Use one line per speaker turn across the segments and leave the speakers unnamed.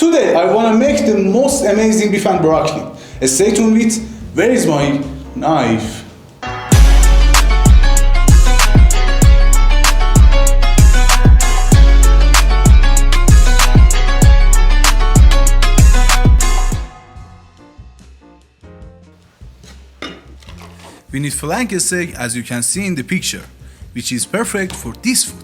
Today I want to make the most amazing beef and broccoli. Stay tuned with where is my knife? We need flank steak as you can see in the picture, which is perfect for this food.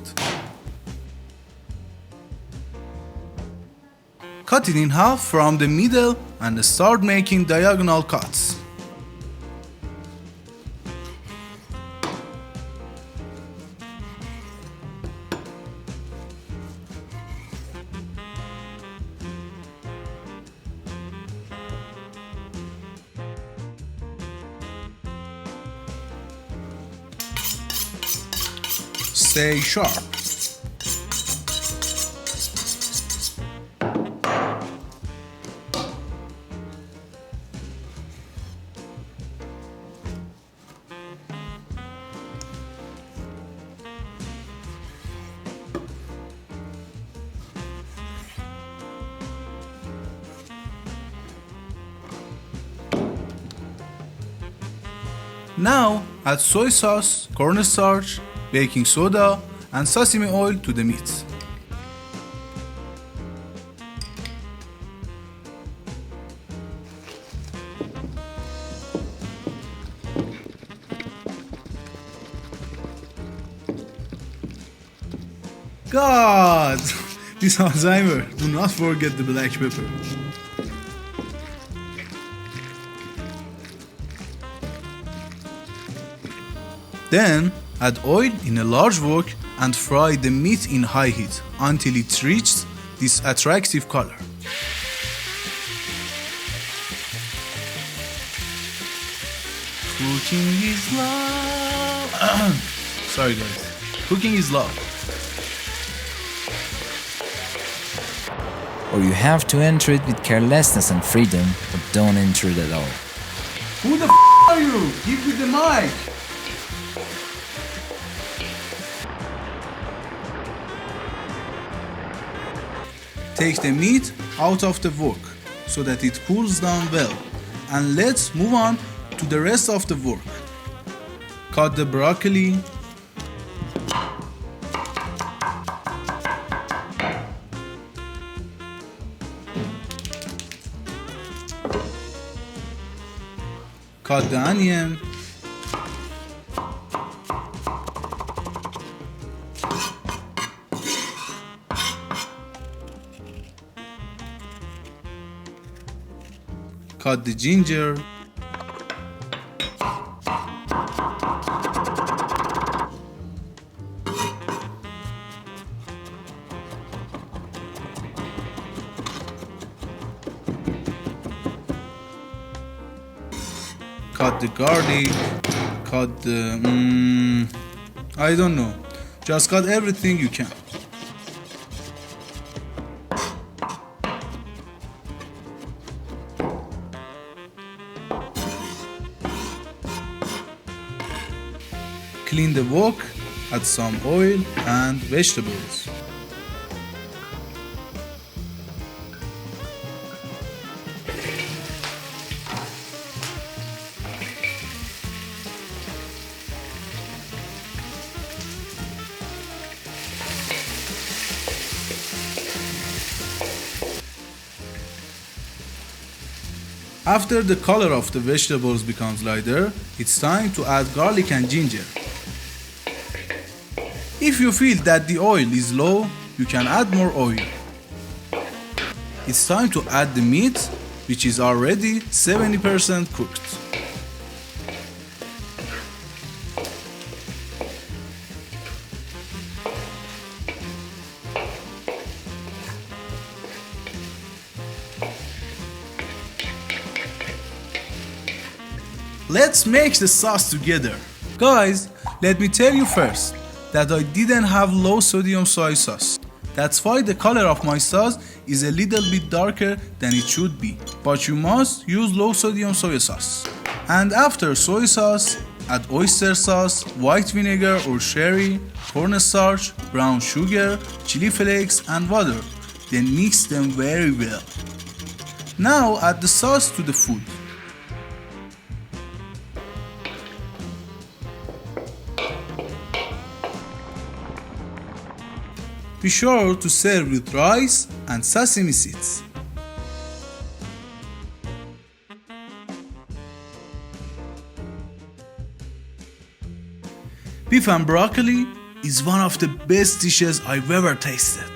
Cut it in half from the middle and start making diagonal cuts. Stay sharp. Now add soy sauce, cornstarch, baking soda and sesame oil to the meat. God! This Alzheimer, do not forget the black pepper. Then add oil in a large wok and fry the meat in high heat until it reaches this attractive color. Cooking is love. Sorry guys. Cooking is love.
Or you have to enter it with carelessness and freedom, or don't enter it at all.
Who the are you? Give me the mic. Take the meat out of the wok so that it cools down well, and let's move on to the rest of the work. Cut the broccoli. Cut the onion. Cut the ginger. Cut the garlic. Cut the... I don't know. Just cut everything you can. Clean the wok, add some oil and vegetables. After the color of the vegetables becomes lighter, it's time to add garlic and ginger. If you feel that the oil is low, you can add more oil. It's time to add the meat, which is already 70% cooked. Let's make the sauce together. Guys, let me tell you first that I didn't have low sodium soy sauce. That's why the color of my sauce is a little bit darker than it should be. But you must use low sodium soy sauce. And after soy sauce, add oyster sauce, white vinegar or sherry, cornstarch, brown sugar, chili flakes and water. then mix them very well. Now add the sauce to the food. Be sure to serve with rice and sesame seeds. Beef and broccoli is one of the best dishes I've ever tasted.